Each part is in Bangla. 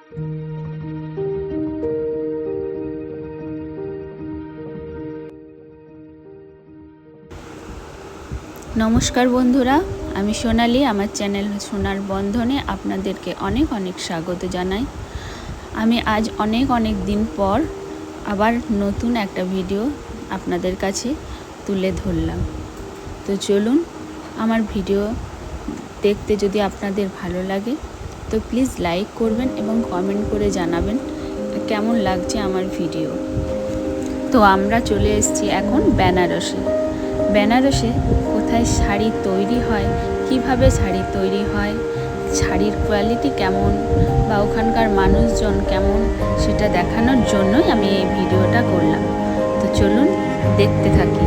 নমস্কার বন্ধুরা, আমি সোনালি। আমার চ্যানেল সোনার বন্ধনে আপনাদেরকে অনেক অনেক স্বাগত জানাই। আমি আজ অনেক দিন পর আবার নতুন একটা ভিডিও আপনাদের কাছে তুলে ধরলাম। তো চলুন, আমার ভিডিও দেখতে যদি আপনাদের ভালো লাগে তো প্লিজ লাইক করবেন এবং কমেন্ট করে জানাবেন কেমন লাগছে আমার ভিডিও। তো আমরা চলে এসেছি এখন বেনারসে। বেনারসে কোথায় শাড়ি তৈরি হয়, কিভাবে শাড়ি তৈরি হয়, শাড়ির কোয়ালিটি কেমন বা ওখানকার মানুষজন কেমন, সেটা দেখানোর জন্যই আমি এই ভিডিওটা করলাম। তো চলুন দেখতে থাকি।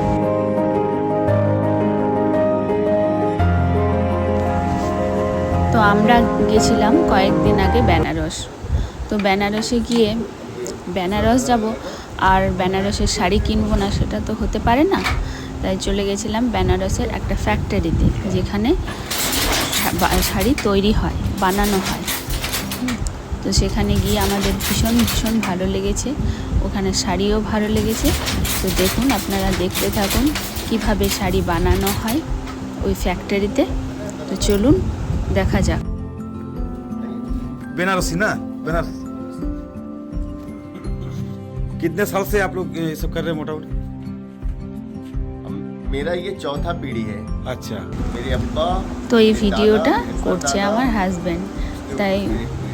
তো আমরা গেছিলাম কয়েকদিন আগে বেনারস। তো বেনারসে গিয়ে বেনারস যাব আর বেনারসের শাড়ি কিনবো না, সেটা তো হতে পারে না। তাই চলে গেছিলাম বেনারসের একটা ফ্যাক্টরিতে, যেখানে শাড়ি তৈরি হয়, বানানো হয়। তো সেখানে গিয়ে আমাদের ভীষণ ভালো লেগেছে, ওখানে শাড়িও ভালো লেগেছে। তো দেখুন, আপনারা দেখতে থাকুন কিভাবে শাড়ি বানানো হয় ওই ফ্যাক্টরিতে। তো চলুন দেখা যাক। बेनारसी ना, बनारस कितने साल से आप लोग ये सब कर रहे हैं मोटा मोटी? मेरा ये चौथा पीढ़ी है। अच्छा, मेरे अब्बा তো এই ভিডিওটা করছে আমার হাজব্যান্ড, তাই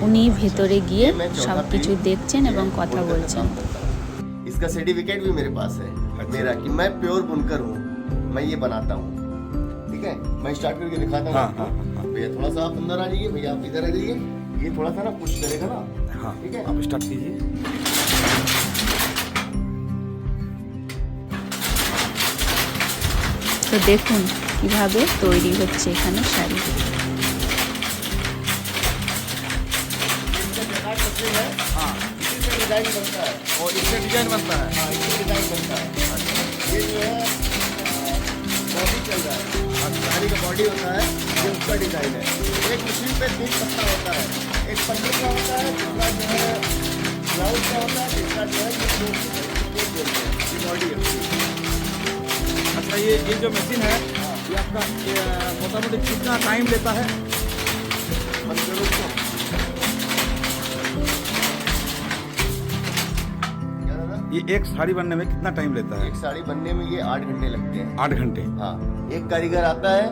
উনি ভেতরে গিয়ে সব কিছু দেখছেন এবং কথা বলছেন। इसका सर्टिफिकेट भी मेरे पास है मेरा कि मैं प्योर बुनकर हूँ, मैं ये बनाता हूँ। ठीक है, मैं स्टार्ट करके दिखाता हूँ हाँ, आपको। हाँ, हाँ। भैया थोड़ा सा आप अंदर आ जाइए, भैया आप इधर आ जाइए। ये थोड़ा सा ना पुश करेगा ना। हाँ, ठीक है, आप स्टार्ट कीजिए। তো দেখুন কিভাবে তৈরি হচ্ছে এখানে শাড়ি। डिजाइन बनता है और इससे डिजाइन बनता है। हाँ, इसमें डिजाइन बनता है। ये जो है बॉडी चल रहा है, साड़ी का बॉडी होता है, ये उसका डिजाइन है। एक मशीन पे 3 पत्ता होता है, एक पन्नी का होता है, दूसरा जो है ब्लाउज का होता है, तीसरा जो है ये बोलते हैं, ये बॉडी है। अच्छा, ये जो मशीन है ये आपका मोटा मोटी कितना टाइम लेता है? बंद करो इसको। क्या दादा? ये एक साड़ी बनने में कितना टाइम लेता है? एक साड़ी बनने में ये 8 घंटे लगते हैं। 8 घंटे। हाँ, एक कारीगर आता है,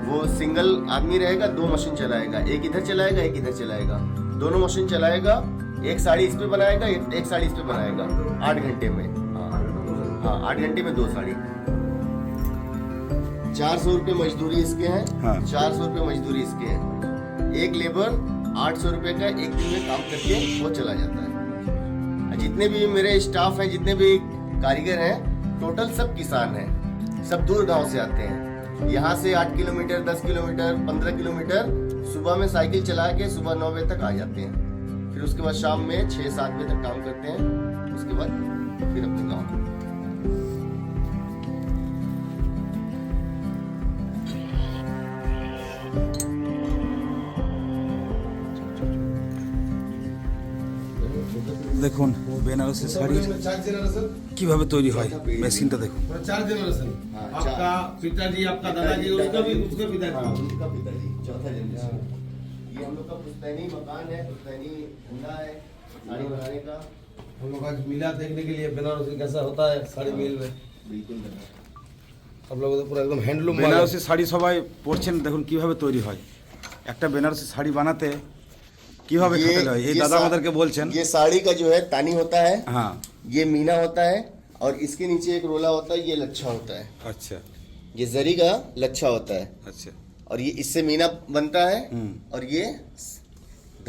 वो सिंगल आदमी रहेगा, 2 मशीन चलाएगा, एक इधर चलाएगा, एक इधर चलाएगा, दोनों मशीन चलाएगा। एक साड़ी इस पे बनाएगा, एक साड़ी इस पे बनाएगा 8 घंटे में। हाँ, 8 घंटे में 2 साड़ी। 400 रुपये मजदूरी इसके हैं। हाँ। 400 रुपये मजदूरी इसके हैं। एक लेबर 800 रुपये का एक दिन में काम करके वो चला जाता है। जितने भी मेरे स्टाफ हैं, जितने भी कारीगर हैं, टोटल सब किसान हैं, सब दूर गांव से आते हैं। यहाँ से 8 किलोमीटर, 10 किलोमीटर, 15 किलोमीटर सुबह में साइकिल चला के सुबह 9 बजे तक आ जाते हैं। फिर उसके बाद शाम में 6-7 बजे तक काम करते हैं। उसके बाद फिर अपने गाँव। দেখুন বেনারসি শাড়ি কিভাবে তৈরি হয়, মেশিনটা দেখুন। 4 जनरेशन आपका पिताजी, आपका दादाजी, उसका भी उसके पिताजी। हाँ, उनका पिताजी चौथा जनरेशन। ये हम लोग का पुश्तैनी मकान है, पुश्तैनी धंधा है साड़ी बनाने का। हम लोग आज मिला देखने के लिए बेनारस में कैसा होता है साड़ी मिल में। बिल्कुल दादा। आप लोग तो पूरा एकदम हैंडलूम বেনারসি শাড়ি সবাই পরছেন, দেখুন কিভাবে তৈরি হয়। একটা বেনারসি শাড়ি বানাতে কিভাবে খাটতে হয় এই দাদা আমাদেরকে বলছেন। ये साड़ी का जो है तानी होता है, हाँ, ये मीना होता है, और इसके नीचे एक रोला होता है, ये लच्छा होता है। अच्छा ये जरी का लच्छा होता है, अच्छा। और ये इससे मीना बनता है, और ये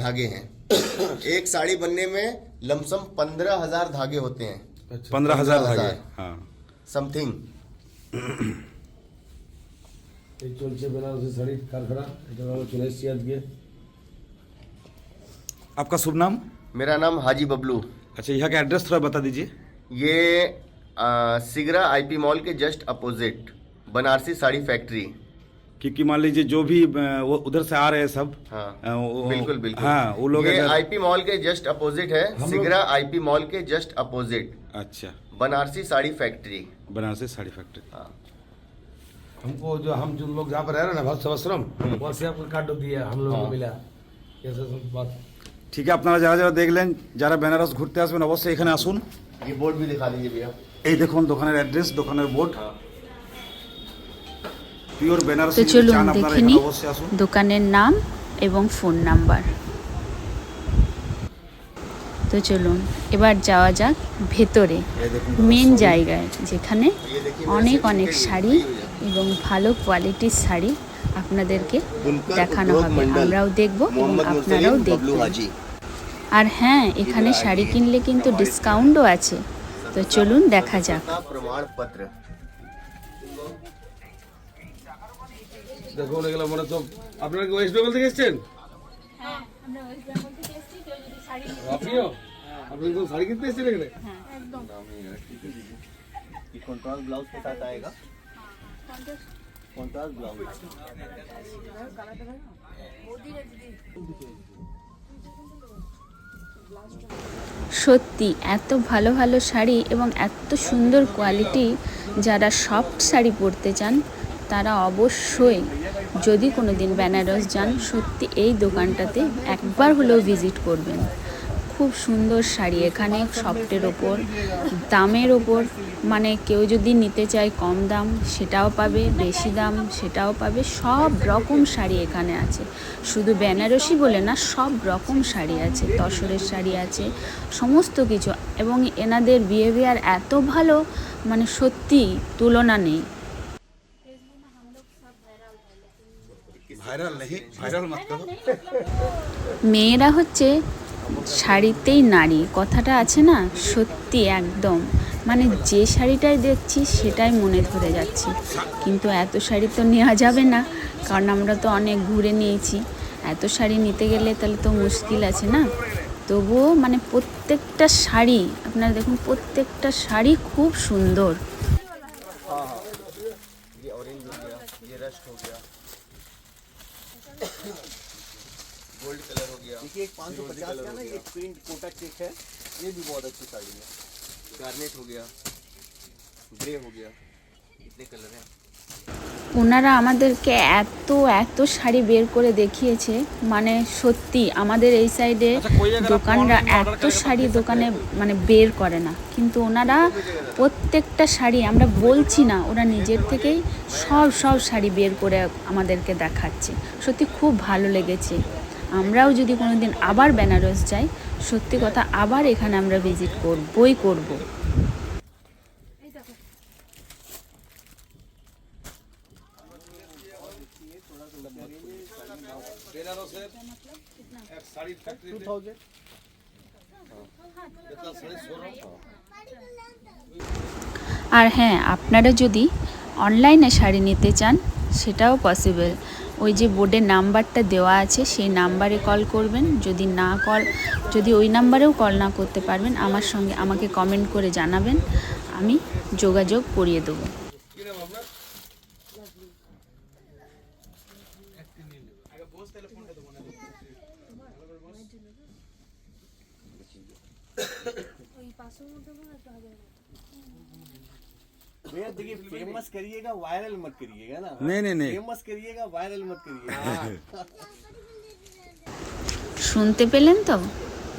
धागे हैं। एक साड़ी बनने में लमसम 15,000 धागे होते हैं, 15,000 धागे। हाँ, समथिंग। এই চলছে বেনারসি শাড়ির কারখানা। এটা হলো চলে এসেছি আজকে। आपका शुभ नाम? मेरा नाम हाजी बबलू। अच्छा, यहाँ का एड्रेस थोड़ा बता दीजिए। ये सिगरा आईपी मॉल के just opposite Banarasi sari factory. क्योंकि मान लीजिए जो भी वो उधर से आ रहे हैं सब हाँ वो- बिल्कुल बिल्कुल। हाँ वो लोग ये अगर- आईपी मॉल के जस्ट अपोजिट है, सिगरा आईपी मॉल के जस्ट अपोजिट अच्छा बनारसी साड़ी फैक्ट्री। बनारसी साड़ी फैक्ट्री। हाँ हमको जो हम जो लोग जहाँ पर रह रहे हैं ना भत्सवश्रम, वहाँ से आपको कार्ड दिया हम लोगों को मिला। ये सब बात ঠিক আছে, আপনারা যারা যারা দেখলেন, যারা বেনারস ঘুরতে আসবেন অবশ্যই এখানে আসুন। ये बोर्ड भी दिखा दीजिए भैया। এই দেখুন দোকানের অ্যাড্রেস, দোকানের বোর্ড, পিওর বেনারসি তো যদি চলুন চান আপনারা দেখে এখানে নিই অবশ্যই আসুন। দোকানের নাম এবং ফোন নাম্বার। তো চলুন এবার যাওয়া যাক ভেতরে, এই দেখুন মেন জায়গায়, যেখানে ये देखिए অনেক অনেক শাড়ি এবং ভালো কোয়ালিটির শাড়ি আপনাদেরকে দেখানো হবে, আমরাও দেখব এবং আপনারাও দেখবেন। আর হ্যাঁ, এখানে শাড়ি কিনলে কিন্তু ডিসকাউন্টও আছে। তো চলুন দেখা যাক। प्रमाण पत्र। দেখুন এগুলো মনে তো আপনারা কি ওয়েস্ট বেঙ্গল থেকে এসেছেন? আপনিও? আপনি তো শাড়ি কিনতে এসেছেন এখানে? कॉन्ट्रास्ट ब्लाउज के साथ आएगा। Contrast blouse. সত্যি এত ভালো ভালো শাড়ি এবং এত সুন্দর কোয়ালিটি, যারা সফট শাড়ি পরতে চান তারা অবশ্যই যদি কোনো দিন বেনারস যান, সত্যি এই দোকানটাতে একবার হলেও ভিজিট করবেন। খুব সুন্দর শাড়ি এখানে, সফটের ওপর, দামের ওপর, মানে কেউ যদি নিতে চায় কম দাম সেটাও পাবে, বেশি দাম সেটাও পাবে, সব রকম শাড়ি এখানে আছে। শুধু বেনারসি বলে না, সব রকম শাড়ি আছে, তসরের শাড়ি আছে, সমস্ত কিছু। এবং এনাদের বিহেভিয়ার এত ভালো, মানে সত্যি তুলনা নেই। ভাইরাল নেই, ভাইরাল মত করো। মেয়েরা হচ্ছে শাড়িতেই নারী, কথাটা আছে না, সত্যি একদম। মানে যে শাড়িটাই দেখছি সেটাই মনে ধরে যাচ্ছে, কিন্তু এত শাড়ি তো নেওয়া যাবে না, কারণ আমরা তো অনেক ঘুরে নিয়েছি। এত শাড়ি নিতে গেলে তাহলে তো মুশকিল আছে না। তবুও মানে প্রত্যেকটা শাড়ি আপনারা দেখুন, প্রত্যেকটা শাড়ি খুব সুন্দর। ये ऑरेंज हो गया, ये रस्ट हो गया, गोल्ड कलर हो गया। देखिए 550 का ना ये प्रिंट कोटा चेक है, ये भी बहुत अच्छी साड़ी है। गार्नेट हो गया, ग्रे हो गया, इतने कलर हैं। ওনারা আমাদেরকে এত এত শাড়ি বের করে দেখিয়েছে, মানে সত্যি আমাদের এই সাইডে দোকানরা এত শাড়ি দোকানে মানে বের করে না, কিন্তু ওনারা প্রত্যেকটা শাড়ি, আমরা বলছি না, ওরা নিজের থেকেই সব শাড়ি বের করে আমাদেরকে দেখাচ্ছে। সত্যি খুব ভালো লেগেছে। আমরাও যদি কোনো দিন আবার বেনারস যাই, সত্যি কথা আবার এখানে আমরা ভিজিট করবই করব। বেনারসের এক শাড়ি ফ্যাক্টরি 2000 এটা শাড়ি শোরুম। আর হ্যাঁ, আপনারা যদি অনলাইনে শাড়ি নিতে চান সেটাও পসিবল। ওই যে বোর্ডের নাম্বারটা দেওয়া আছে সেই নাম্বারে কল করবেন। যদি ওই নাম্বারেও কল না করতে পারবেন, আমাকে কমেন্ট করে জানাবেন, আমি যোগাযোগ করিয়ে দেবো। কি নাম আপনার? भैया देखिए, फेमस करिएगा, वायरल मत करिएगा ना। नहीं फेमस करिएगा, वायरल मत करिएगा। শুনতে পেলেন তো,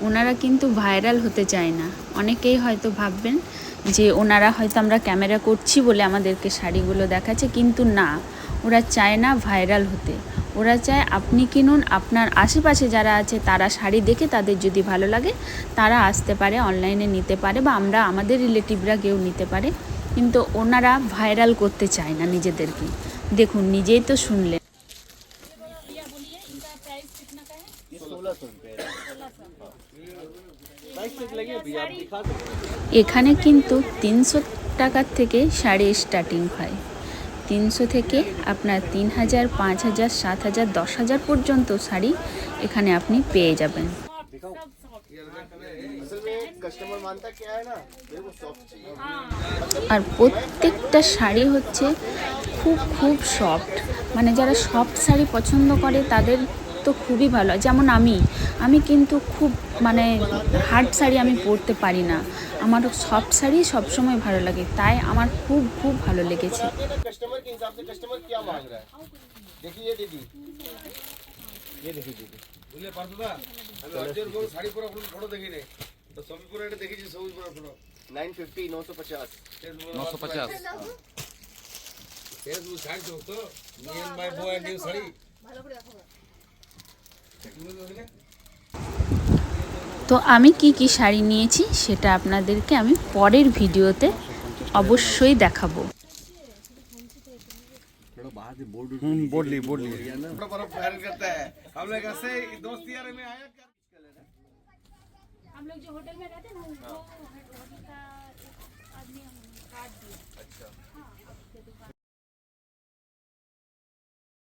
ওনারা কিন্তু ভাইরাল হতে চায় না। অনেকেই হয়তো ভাববেন যে ওনারা হয়তো আমরা ক্যামেরা করছি বলে আমাদেরকে শাড়িগুলো দেখাচ্ছে, কিন্তু না, ওরা চায় না ভাইরাল হতে। ওরা চায় আপনি কিনুন, আপনার আশেপাশে যারা আছে তারা শাড়ি দেখে তাদের যদি ভালো লাগে তারা আসতে পারে, অনলাইনে নিতে পারে, বা আমাদের রিলেটিভরা কেউ নিতে পারে, কিন্তু ওনারা ভাইরাল করতে চায় না নিজেদেরকে। দেখুন, নিজেই তো শুনলেন। 1600 रुपए प्राइस चेक लगे भैया, आप दिखा सकते हैं। এখানে কিন্তু 300 টাকার থেকে শাড়ি স্টার্টিং হয়। 300 থেকে আপনার 3000, 5000, 7000, 10,000 পর্যন্ত শাড়ি এখানে আপনি পেয়ে যাবেন। असल में कस्टमर मानता क्या है ना, मेरे को सॉफ्ट चाहिए। আর প্রত্যেকটা শাড়ি হচ্ছে খুব খুব সফট, মানে যারা সফট শাড়ি পছন্দ করে তাদের তো খুবই ভালো। যেমন আমি কিন্তু খুব মানে হার্ড শাড়ি আমি পরতে পারি না, আমার সফট শাড়ি সবসময় ভালো লাগে, তাই আমার খুব খুব ভালো লেগেছে। कस्टमर के हिसाब से कस्टमर क्या मांग रहा है, देखिए दीदी, ये देखिए दीदी, বুঝলে পারতো না আমি অর্জের কোনো শাড়ি পরা ফটো দেখি নাই, তো সবই পরে এটা দেখেছি সবুজ পরা photo 950 950 950 Facebook sari to me and my boy new sari তো আমি কি কি শাড়ি নিয়েছি সেটা আপনাদেরকে আমি পরের ভিডিওতে অবশ্যই দেখাবো। बोली कपड़ा पर फायर करता है, हम लोग ऐसे दोस्त यार में आया हम लोग जो होटल में रहते हैं ना, वो होटल का